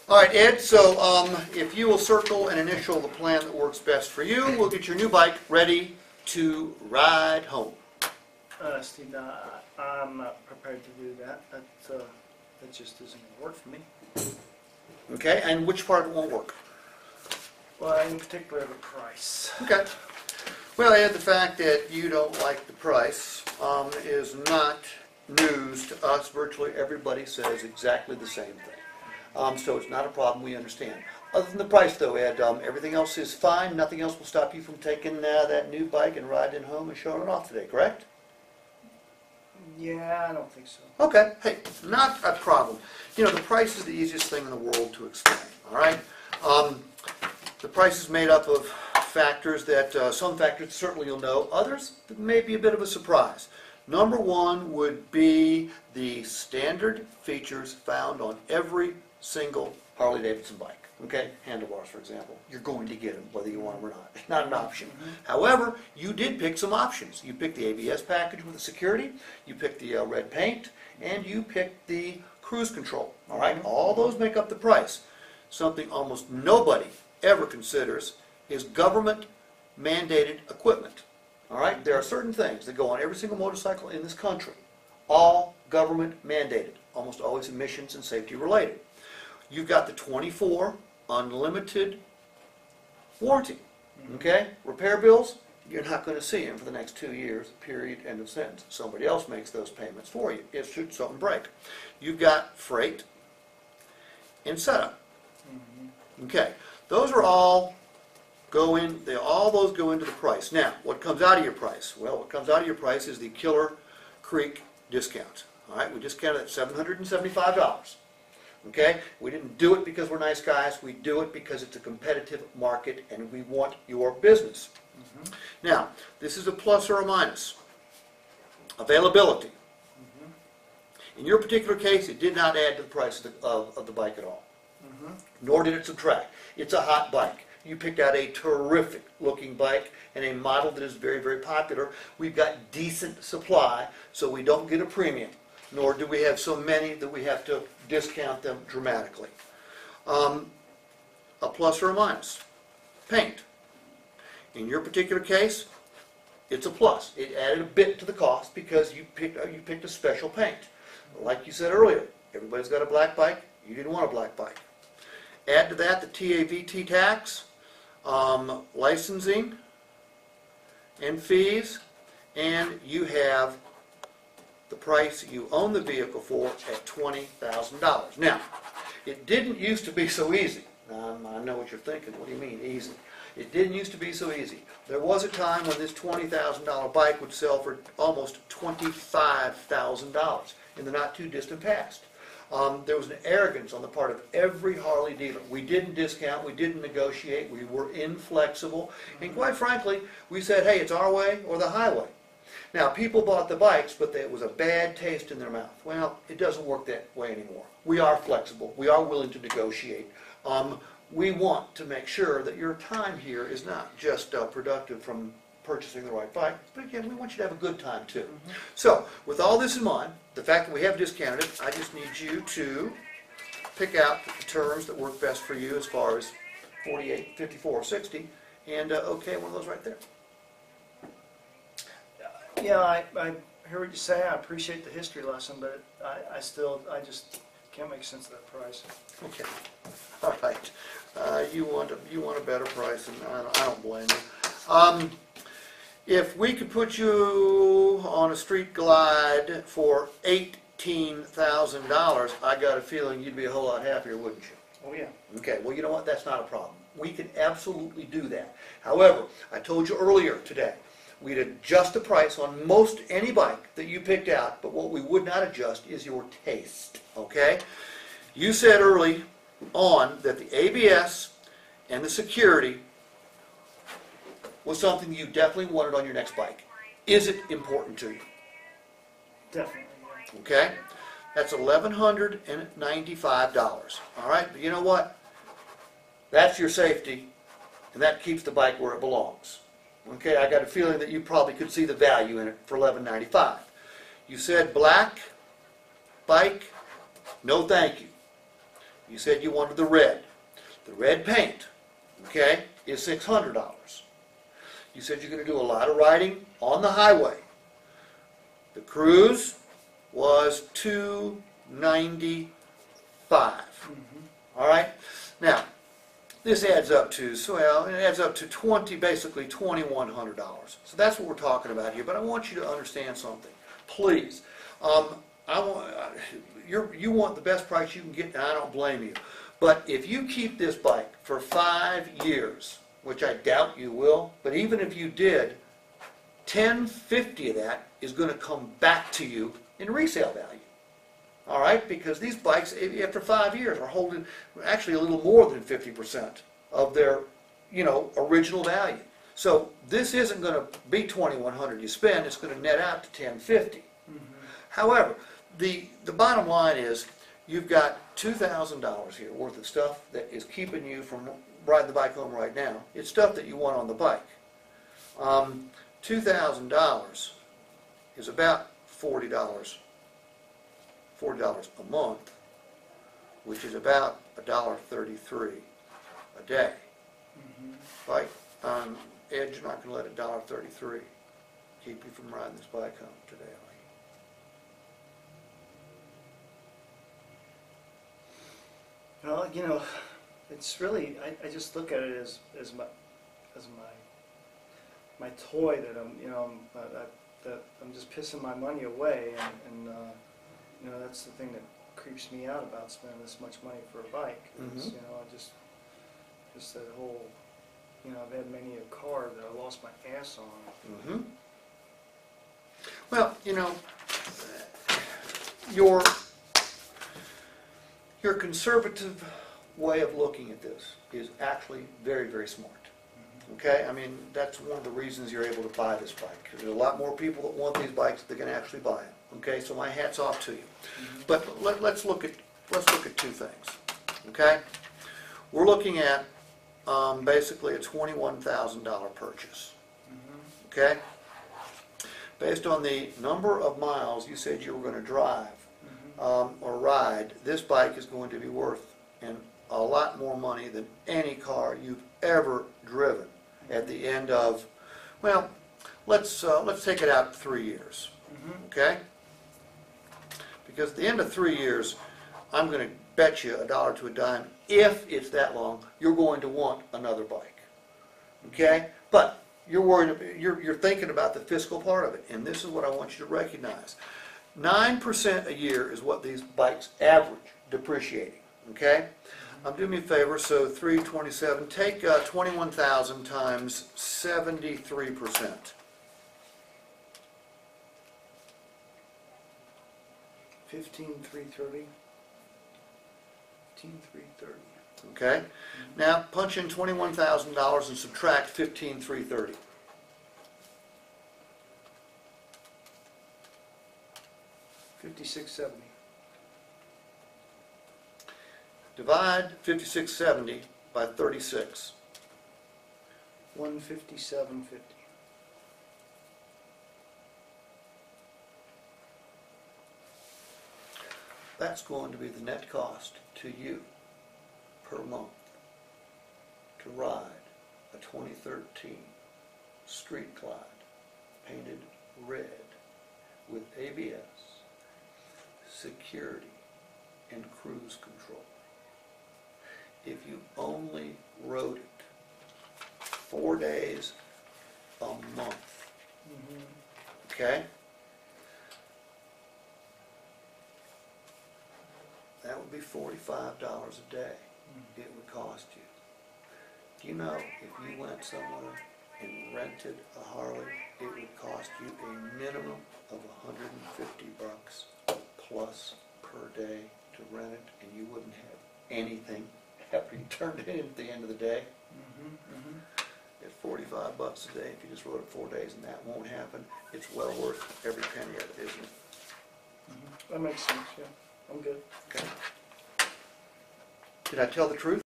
All right, Ed, so if you will circle and initial the plan that works best for you, we'll get your new bike ready to ride home. Steve, I'm not prepared to do that. That just isn't going to work for me. Okay, and which part won't work? Well, in particular, the price. Okay. Well, Ed, the fact that you don't like the price is not news to us. Virtually everybody says exactly the same thing. So it's not a problem, we understand. Other than the price, though, Ed, everything else is fine. Nothing else will stop you from taking that new bike and riding home and showing it off today, correct? Yeah, I don't think so. Okay. Hey, not a problem. You know, the price is the easiest thing in the world to explain, all right? The price is made up of factors that, some factors certainly you'll know, others that may be a bit of a surprise. Number one would be the standard features found on every single Harley-Davidson bike. Okay, handlebars, for example. You're going to get them, whether you want them or not. It's not an option. However, you did pick some options. You picked the ABS package with the security, you picked the red paint, and you picked the cruise control. All right, all those make up the price. Something almost nobody ever considers is government-mandated equipment. All right, there are certain things that go on every single motorcycle in this country, all government-mandated, almost always emissions and safety related. You've got the 24 unlimited warranty. Okay, repair bills, you're not going to see them for the next 2 years, period, end of sentence. Somebody else makes those payments for you if should something break. You've got freight and setup. Okay, those are all all those go into the price. Now, what comes out of your price? Well, what comes out of your price is the Killer Creek discount. All right, we discounted at $775. Okay, we didn't do it because we're nice guys. We do it because it's a competitive market and we want your business. Now, this is a plus or a minus. Availability. In your particular case, it did not add to the price of the bike at all. Nor did it subtract. It's a hot bike. You picked out a terrific looking bike and a model that is very, very popular. We've got decent supply, so we don't get a premium. Nor do we have so many that we have to discount them dramatically. A plus or a minus. Paint. In your particular case, it's a plus. It added a bit to the cost because you picked a special paint. Like you said earlier, everybody's got a black bike. You didn't want a black bike. Add to that the TAVT tax, licensing, and fees, and you have the price you own the vehicle for at $20,000. Now, it didn't used to be so easy. I know what you're thinking. What do you mean easy? It didn't used to be so easy. There was a time when this $20,000 bike would sell for almost $25,000 in the not too distant past. There was an arrogance on the part of every Harley dealer. We didn't discount, we didn't negotiate, we were inflexible, and quite frankly, we said, hey, it's our way or the highway. Now, people bought the bikes, but it was a bad taste in their mouth. Well, it doesn't work that way anymore. We are flexible. We are willing to negotiate. We want to make sure that your time here is not just productive from purchasing the right bike, but again, we want you to have a good time too. So, with all this in mind, the fact that we have discounted it, I just need you to pick out the terms that work best for you as far as 48, 54, or 60, and okay one of those right there. Yeah, I hear what you say. I appreciate the history lesson, but I just can't make sense of that price. Okay. All right. You want a better price, and I don't blame you. If we could put you on a street glide for $18,000, I got a feeling you'd be a whole lot happier, wouldn't you? Oh yeah. Okay. Well, you know what? That's not a problem. We can absolutely do that. However, I told you earlier today, we'd adjust the price on most any bike that you picked out, but what we would not adjust is your taste, okay? You said early on that the ABS and the security was something you definitely wanted on your next bike. Is it important to you? Definitely. Yeah. Okay? That's $1,195. All right? But you know what? That's your safety, and that keeps the bike where it belongs. Okay, I got a feeling that you probably could see the value in it for $11.95. You said black bike, no thank you. You said you wanted the red. The red paint, okay, is $600. You said you're going to do a lot of riding on the highway. The cruise was $295. All right. Now, this adds up to, well, it adds up to basically $2,100. So that's what we're talking about here. But I want you to understand something, please. You want the best price you can get, and I don't blame you. But if you keep this bike for 5 years, which I doubt you will, but even if you did, $1,050 of that is going to come back to you in resale value. All right, because these bikes, after 5 years, are holding actually a little more than 50% of their, original value. So this isn't going to be $2,100 you spend; it's going to net out to $1,050. However, the bottom line is you've got $2,000 here worth of stuff that is keeping you from riding the bike home right now. It's stuff that you want on the bike. $2,000 is about $40 a month, which is about $1.33 a day. Right? Ed, you're not going to let $1.33 keep you from riding this bike home today, are you? Well, it's really, I just look at it as my toy that I'm just pissing my money away, and that's the thing that creeps me out about spending this much money for a bike. Is, just that whole, I've had many a car that I lost my ass on. Well, your conservative way of looking at this is actually very, very smart. Okay? I mean, that's one of the reasons you're able to buy this bike. There's a lot more people that want these bikes that can actually buy them. Okay? So my hat's off to you. But let's look at two things. Okay? We're looking at basically a $21,000 purchase. Okay? Based on the number of miles you said you were going to drive or ride, this bike is going to be worth a lot more money than any car you've ever driven at the end of, well, let's take it out 3 years, okay? Because at the end of 3 years, I'm going to bet you $1 to a dime, if it's that long, you're going to want another bike, okay? But you're thinking about the fiscal part of it, and this is what I want you to recognize. 9% a year is what these bikes average depreciating, okay? Do me a favor, so 327, take 21,000 times 73%. 15,330. 15,330. Okay? Now punch in $21,000 and subtract 15,330. $56.70. Divide 5670 by 36. $157.50. That's going to be the net cost to you per month to ride a 2013 Street Glide painted red with ABS, security, and cruise control. If you only rode it 4 days a month, okay? That would be $45 a day it would cost you. Do you know if you went somewhere and rented a Harley, it would cost you a minimum of $150 plus per day to rent it, and you wouldn't have anything after you turned it in at the end of the day? At $45 a day, if you just rode it 4 days and that won't happen, it's well worth every penny of it, isn't it? That makes sense, yeah. I'm good. Okay. Did I tell the truth?